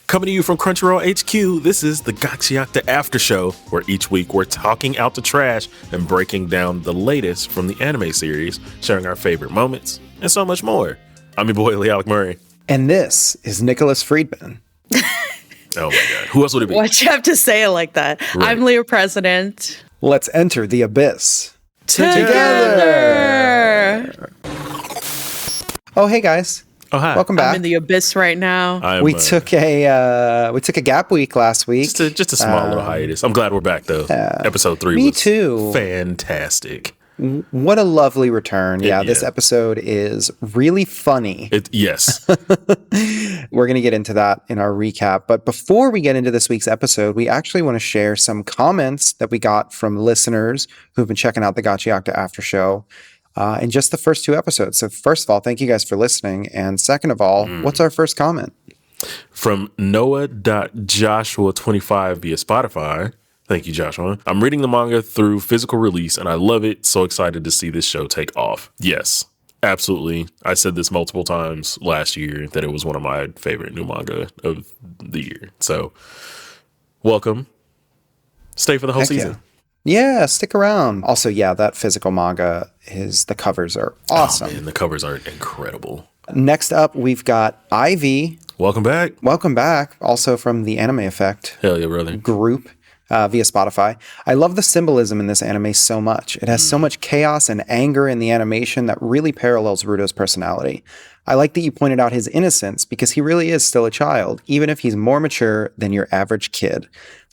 Coming to you from Crunchyroll HQ, this is the Gachiakuta aftershow, where each week we're talking out the trash and breaking down the latest from the anime series, sharing our favorite moments, and so much more. I'm your boy, LeAlec Murray. And this is Nicholas Friedman. Oh my God. Who else would it be? Why'd you have to say it like that? Right. I'm Leah President. Let's enter the abyss. Together. Oh, hey guys. Oh, hi. Welcome back. I'm in the abyss right now. We took a gap week last week. Just a small little hiatus. I'm glad we're back though. Episode 3 me was too. Fantastic. What a lovely return. This episode is really funny. Yes. We're going to get into that in our recap. But before we get into this week's episode, we actually want to share some comments that we got from listeners who've been checking out the Gachiakuta After Show in just the first 2 episodes. So first of all, thank you guys for listening. And second of all, what's our first comment? From Noah.Joshua25 via Spotify. Thank you, Joshua. I'm reading the manga through physical release, and I love it. So excited to see this show take off. Yes, absolutely. I said this multiple times last year that it was one of my favorite new manga of the year. So, welcome. Stay for the whole season. Yeah, stick around. Also, that physical manga the covers are awesome. Oh, man, the covers are incredible. Next up, we've got Ivy. Welcome back. Welcome back. Also from the Anime Effect. Hell yeah, brother. Group. Via Spotify. I love the symbolism in this anime so much. It has so much chaos and anger in the animation that really parallels Rudo's personality. I like that you pointed out his innocence because he really is still a child, even if he's more mature than your average kid.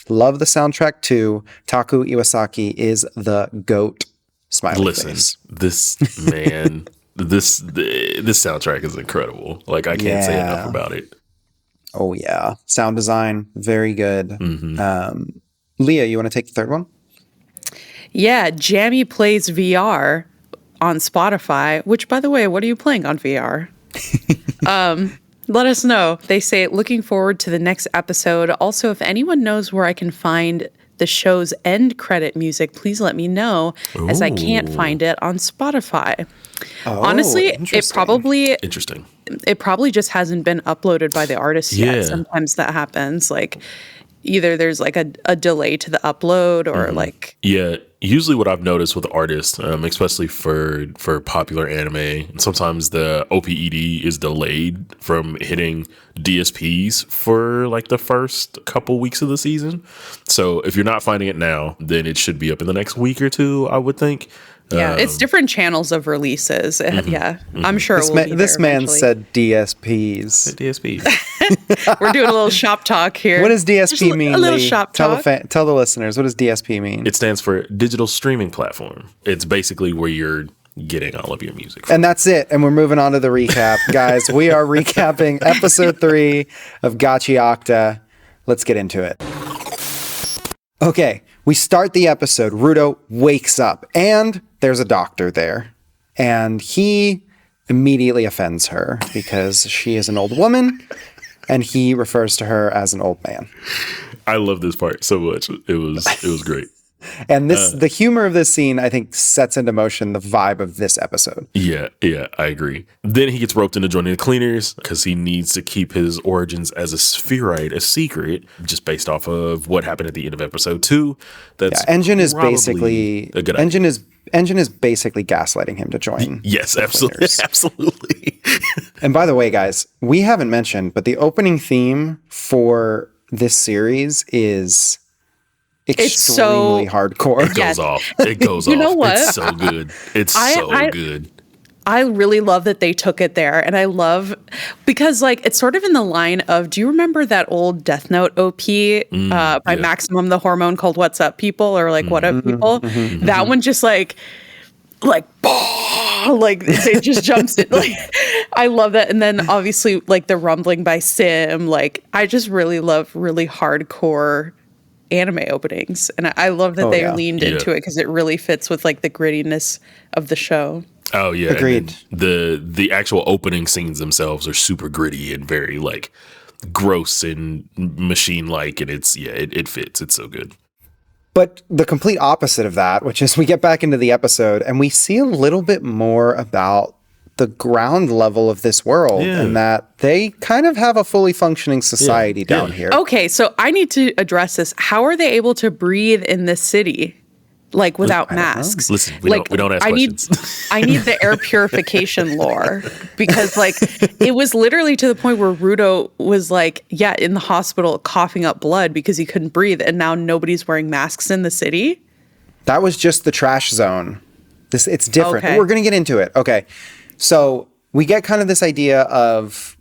Love the soundtrack too. Taku Iwasaki is the GOAT. Smiley face. This man, this soundtrack is incredible. Like I can't say enough about it. Oh yeah. Sound design, very good. Mm-hmm. Leah, you want to take the third one? Yeah, Jammy plays VR on Spotify, which, by the way, what are you playing on VR? Let us know. They say, looking forward to the next episode. Also, if anyone knows where I can find the show's end credit music, please let me know, as I can't find it on Spotify. Honestly, it probably just hasn't been uploaded by the artist yet. Sometimes that happens. Like, either there's like a delay to the upload or like... Yeah, usually what I've noticed with artists, especially for popular anime, sometimes the OPED is delayed from hitting DSPs for like the first couple weeks of the season. So if you're not finding it now, then it should be up in the next week or 2, I would think. Yeah, it's different channels of releases. Yeah, I'm sure this man said DSPs. DSP. We're doing a little shop talk here. What does DSP mean? A little shop talk. Tell the listeners, what does DSP mean? It stands for Digital Streaming Platform. It's basically where you're getting all of your music from. And that's it. And we're moving on to the recap. Guys, we are recapping episode 3 of Gachiakuta. Let's get into it. Okay, we start the episode. Rudo wakes up and there's a doctor there. And he immediately offends her because she is an old woman and he refers to her as an old man. I love this part so much. It was great. And the humor of this scene, I think, sets into motion the vibe of this episode. Yeah, I agree. Then he gets roped into joining the cleaners because he needs to keep his origins as a spherite a secret, just based off of what happened at the end of episode 2. Engine is basically gaslighting him to join. Yes, absolutely. And by the way, guys, we haven't mentioned, but the opening theme for this series is extremely hardcore. It goes off. It goes off. You know what? It's so good. It's so good. I really love that they took it there. And I love, because like, it's sort of in the line of, do you remember that old Death Note OP by Maximum the Hormone called What's Up People? Or like, What Up People? That one just like, it just jumps in. Like, I love that. And then obviously like the rumbling by Sim, like I just really love really hardcore anime openings, and I love that they leaned into it because it really fits with like the grittiness of the show. Oh yeah, agreed. The actual opening scenes themselves are super gritty and very like gross and machine like, and it fits. It's so good. But the complete opposite of that, which is we get back into the episode and we see a little bit more about the ground level of this world, and that they kind of have a fully functioning society down here. Okay, so I need to address this. How are they able to breathe in this city? Like without masks. Listen, we don't ask questions. I need the air purification lore, because like it was literally to the point where Rudo was like, in the hospital coughing up blood because he couldn't breathe, and now nobody's wearing masks in the city. That was just the trash zone. It's different. Okay. We're going to get into it. Okay. So we get kind of this idea of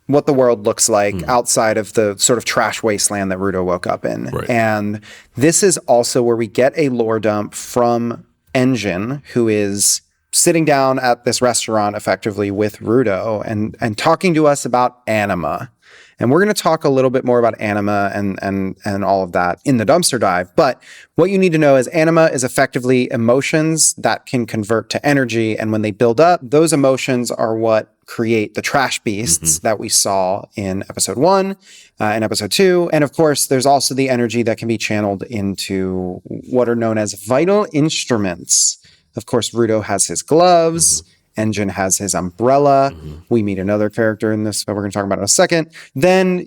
what the world looks like outside of the sort of trash wasteland that Rudo woke up in. Right. And this is also where we get a lore dump from Engine, who is sitting down at this restaurant effectively with Rudo and talking to us about Anima. And we're going to talk a little bit more about Anima and all of that in the dumpster dive. But what you need to know is Anima is effectively emotions that can convert to energy. And when they build up, those emotions are what create the trash beasts that we saw in episode 1 and episode 2. And of course, there's also the energy that can be channeled into what are known as vital instruments. Of course, Rudo has his gloves. Engine has his umbrella. We meet another character in this that we're going to talk about in a second. Then,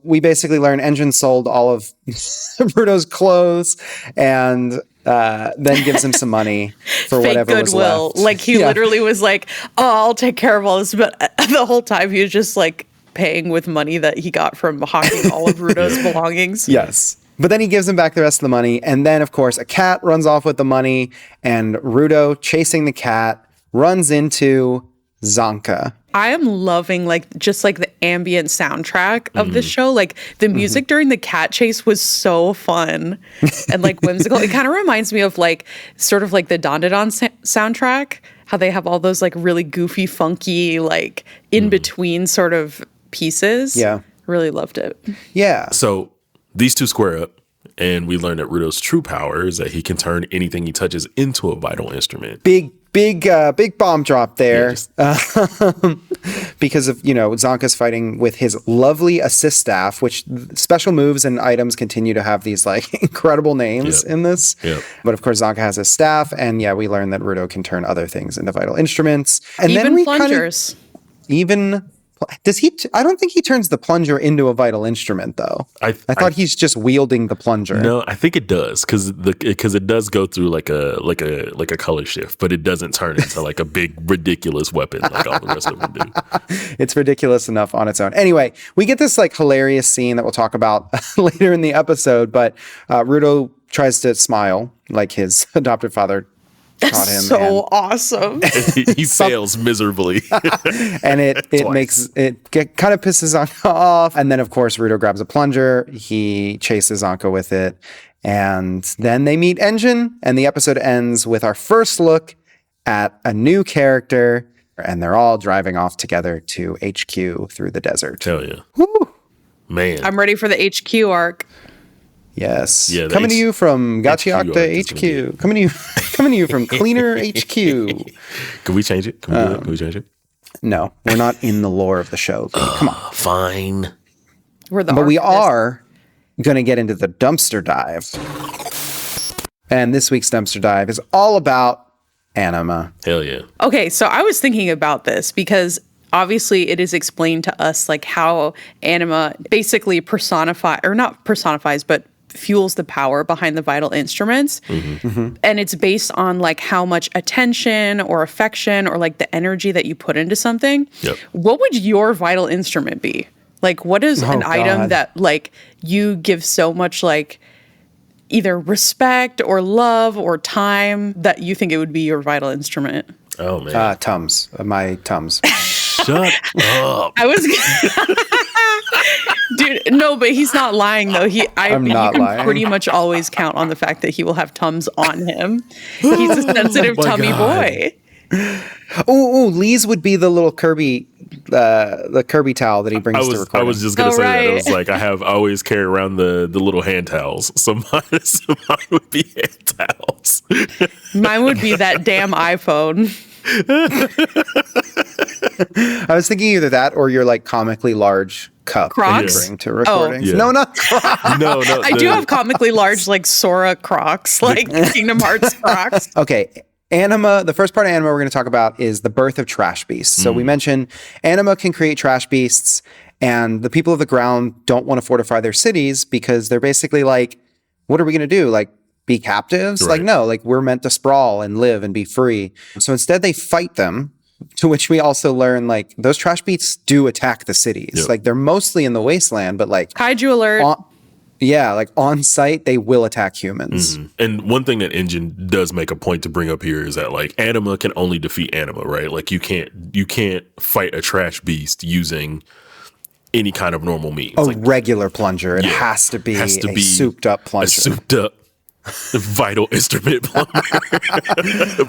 we basically learn Engine sold all of Rudo's clothes and then gives him some money for Fake whatever goodwill. was left. Like he literally was like, "Oh, I'll take care of all this," but the whole time he was just like paying with money that he got from hawking all of Rudo's belongings. Yes. But then he gives him back the rest of the money. And then, of course, a cat runs off with the money, and Rudo, chasing the cat, runs into Zanka. I am loving just the ambient soundtrack of this show. Like the music during the cat chase was so fun and like whimsical. It kind of reminds me of sort of the Dandadan soundtrack, how they have all those like really goofy, funky, like in between sort of pieces. Yeah. Really loved it. Yeah. So these two square up, and we learn that Rudo's true power is that he can turn anything he touches into a vital instrument. Big bomb drop there. Because of, Zonka's fighting with his lovely assist staff, which special moves and items continue to have these like incredible names in this. Yep. But of course, Zonka has his staff, and we learn that Rudo can turn other things into vital instruments. And Even then we plungers. Does he? I don't think he turns the plunger into a vital instrument, though. I thought he's just wielding the plunger. No, I think it does because it does go through like a color shift, but it doesn't turn into like a big ridiculous weapon like all the rest of them do. It's ridiculous enough on its own. Anyway, we get this like hilarious scene that we'll talk about later in the episode. But Rudo tries to smile like his adopted father taught him. So awesome. He fails miserably. And it makes it kind of pisses Anka off. And then, of course, Rudo grabs a plunger. He chases Anka with it. And then they meet Engine. And the episode ends with our first look at a new character. And they're all driving off together to HQ through the desert. Hell yeah. Woo! Man. I'm ready for the HQ arc. Yes. Yeah, coming to you from Gachiakuta HQ. HQ. Coming to you from Cleaner HQ. Can we change it? Can we do it? Can we change it? No, we're not in the lore of the show. Come on. Fine. But we are going to get into the dumpster dive. And this week's dumpster dive is all about Anima. Hell yeah. Okay, so I was thinking about this because obviously it is explained to us like how Anima basically personifies, but fuels the power behind the vital instruments. And it's based on like how much attention or affection or like the energy that you put into something. Yep. What would your vital instrument be? Like what is an item that like you give so much like either respect or love or time that you think it would be your vital instrument? Oh man. Tums. My Tums. Shut up. I was dude, no, but he's not lying though. I'm not you can lying. pretty much always count on the fact that he will have Tums on him. He's a sensitive Oh my tummy God. boy. Oh, Lee's would be the little Kirby, the Kirby towel that he brings to I recording. was just gonna Oh, say that. It right. was like I always carry around the little hand towels. So mine would be hand towels. Mine would be that damn iPhone. I was thinking either that or your like comically large cup that Crocs? you bring to recording. Yeah. No, not Crocs. No. I do have comically large like Sora Crocs, like Kingdom Hearts Crocs. Okay, Anima, the first part of Anima we're going to talk about is the birth of trash beasts. So we mentioned Anima can create trash beasts, and the people of the ground don't want to fortify their cities because they're basically like, what are we going to do? Like, be captives? Right. Like, no, like we're meant to sprawl and live and be free. So instead they fight them, to which we also learn like those trash beasts do attack the cities. Yep. Like they're mostly in the wasteland, but like Kaiju alert. like on site, they will attack humans. And one thing that Engine does make a point to bring up here is that like Anima can only defeat Anima, right? Like you can't fight a trash beast using any kind of normal means. A Like, regular plunger. It has to be a souped up plunger. a souped up vital instrument plumber.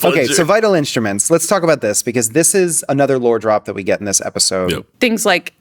Okay, so vital instruments. Let's talk about this because this is another lore drop that we get in this episode. Yep. Things like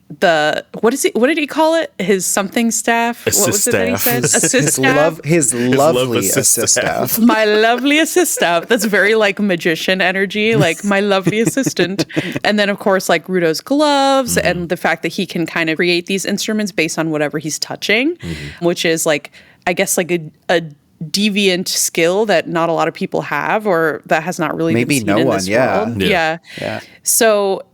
what did he call it? His something staff? What was it that he said? Assist staff? His lovely assist staff. My lovely assist staff. That's very like magician energy, like my lovely assistant. And then of course like Rudo's gloves and the fact that he can kind of create these instruments based on whatever he's touching, which is like, I guess like a deviant skill that not a lot of people have, or that has not really Maybe been seen no in one, this yeah. world. Yeah. Yeah. So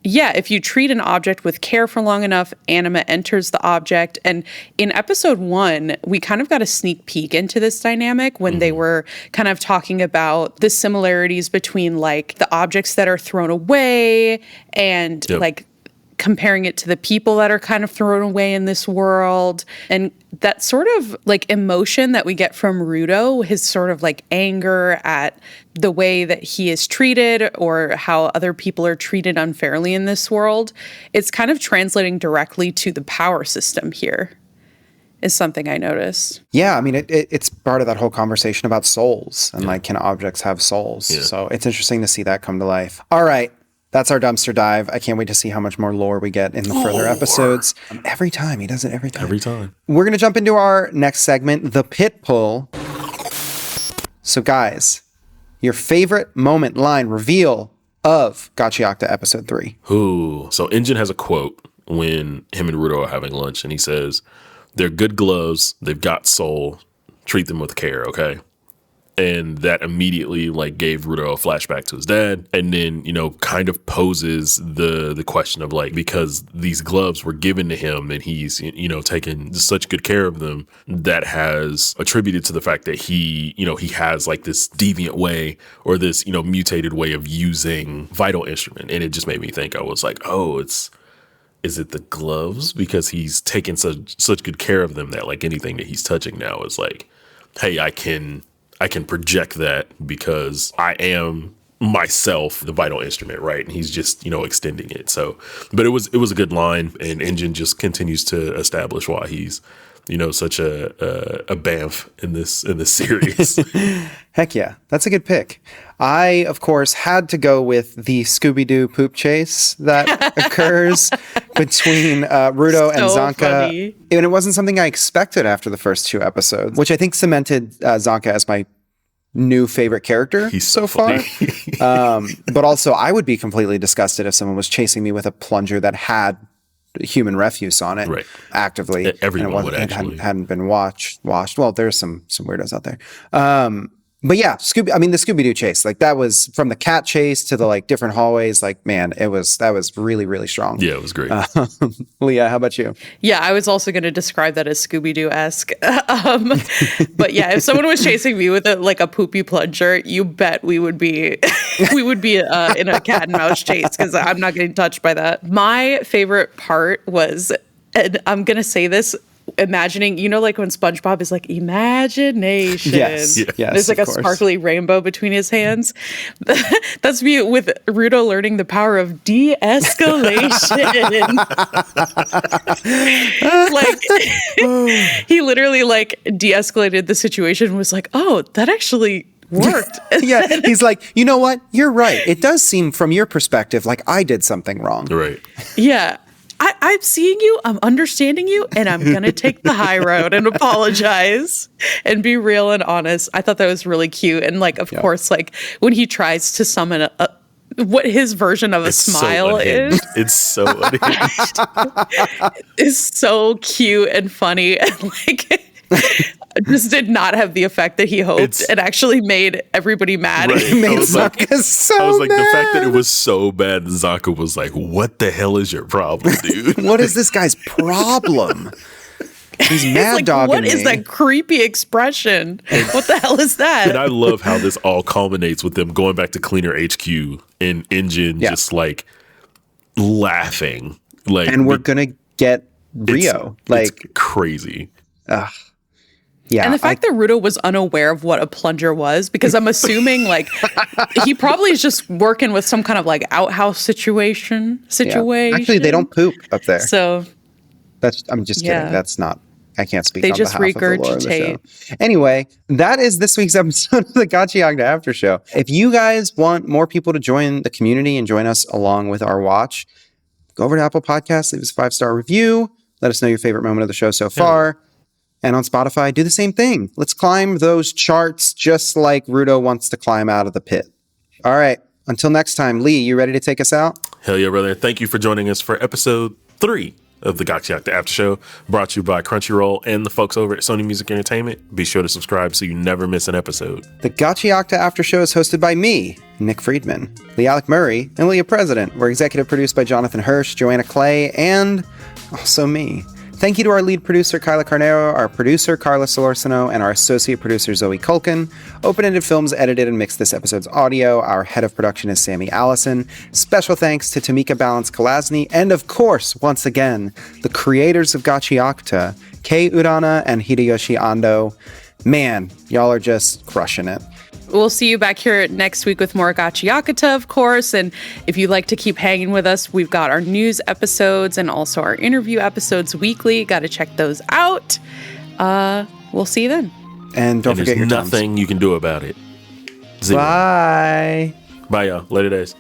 yeah, if you treat an object with care for long enough, Anima enters the object. And in episode 1, we kind of got a sneak peek into this dynamic when they were kind of talking about the similarities between like the objects that are thrown away and like comparing it to the people that are kind of thrown away in this world. And that sort of like emotion that we get from Rudo, his sort of like anger at the way that he is treated or how other people are treated unfairly in this world, it's kind of translating directly to the power system here, is something I noticed. Yeah, I mean, it's part of that whole conversation about souls and like, can objects have souls? Yeah. So it's interesting to see that come to life. All right. That's our dumpster dive. I can't wait to see how much more lore we get in the further episodes. Every time. He does it every time. Every time. We're going to jump into our next segment, the pit pull. So guys, your favorite moment, line, reveal of Gachiakuta episode 3. Ooh. So Engine has a quote when him and Rudo are having lunch, and he says, "They're good gloves. They've got soul. Treat them with care, okay?" And that immediately like gave Rudo a flashback to his dad, and then, you know, kind of poses the question of like, because these gloves were given to him and he's, you know, taken such good care of them, that has attributed to the fact that he, you know, he has like this deviant way or this, you know, mutated way of using vital instrument. And it just made me think, I was like, oh, is it the gloves? Because he's taken such good care of them that like anything that he's touching now is like, hey, I can project that because I am myself the vital instrument, right? And he's just, you know, extending it. So, but it was a good line, and Engine just continues to establish why he's, you know, such a bamf in this series. Heck yeah, that's a good pick. I, of course, had to go with the Scooby-Doo poop chase that occurs between Rudo and So Zanka. funny. And it wasn't something I expected after the first 2 episodes, which I think cemented Zanka as my new favorite character He's so so far. But also, I would be completely disgusted if someone was chasing me with a plunger that had human refuse on it, Right. actively. Everyone would it actually. hadn't been washed. Well, there's some weirdos out there. But yeah, the Scooby-Doo chase, like that was from the cat chase to the like different hallways. Like, man, that was really, really strong. Yeah, it was great. Leah, how about you? Yeah, I was also going to describe that as Scooby-Doo-esque. But yeah, if someone was chasing me with a poopy plunger, you bet we would be in a cat and mouse chase, because I'm not getting touched by that. My favorite part was, and I'm going to say this, imagining, you know, like when SpongeBob is like, imagination. Yes, yes, There's like of a course. sparkly rainbow between his hands. That's me with Rudo learning the power of de-escalation. Like, he literally like de-escalated the situation and was like, oh, that actually worked. Yeah, he's like, you know what? You're right. It does seem from your perspective like I did something wrong. Right. Yeah. I'm seeing you, I'm understanding you, and I'm going to take the high road and apologize and be real and honest. I thought that was really cute. And like, of course, like when he tries to summon what his version of a smile is. It's so unhinged. Is so cute and funny. And like, just did not have the effect that he hoped. It actually made everybody mad. Right. It made Zaka so I was like, mad. the fact that it was so bad, Zaka was like, what the hell is your problem, dude? What is this guy's problem? He's mad Like, dogging what me. is that creepy expression? What the hell is that? And I love how this all culminates with them going back to Cleaner HQ and Engine just like laughing. Like, And we're gonna get Rio. It's crazy. Yeah. And the fact that Rudo was unaware of what a plunger was, because I'm assuming like he probably is just working with some kind of like outhouse situation. Actually, they don't poop up there. So I'm just kidding. That's not. I can't speak they on just behalf of the lore of the show. regurgitate. Anyway, that is this week's episode of the Gachiakuta After Show. If you guys want more people to join the community and join us along with our watch, go over to Apple Podcasts, leave us a 5-star review. Let us know your favorite moment of the show so far. And on Spotify, do the same thing. Let's climb those charts just like Rudo wants to climb out of the pit. All right. Until next time, Lee, you ready to take us out? Hell yeah, brother. Thank you for joining us for episode 3 of the Gachiakuta After Show, brought to you by Crunchyroll and the folks over at Sony Music Entertainment. Be sure to subscribe so you never miss an episode. The Gachiakuta After Show is hosted by me, Nick Friedman, LeAlec Murray, and Leah President. We're executive produced by Jonathan Hirsch, Joanna Clay, and also me. Thank you to our lead producer, Kyla Carnero, our producer, Carla Solorzano, and our associate producer, Zoe Culkin. Open-Ended Films edited and mixed this episode's audio. Our head of production is Sammy Allison. Special thanks to Tamika Balance-Kalasny, and of course, once again, the creators of Gachiakuta, Kei Urana and Hideyoshi Andou. Man, y'all are just crushing it. We'll see you back here next week with more Gachiakuta, of course. And if you'd like to keep hanging with us, we've got our news episodes and also our interview episodes weekly. Got to check those out. We'll see you then. And don't forget your There's nothing you can do about it. Zero. Bye. Bye, y'all. Later days.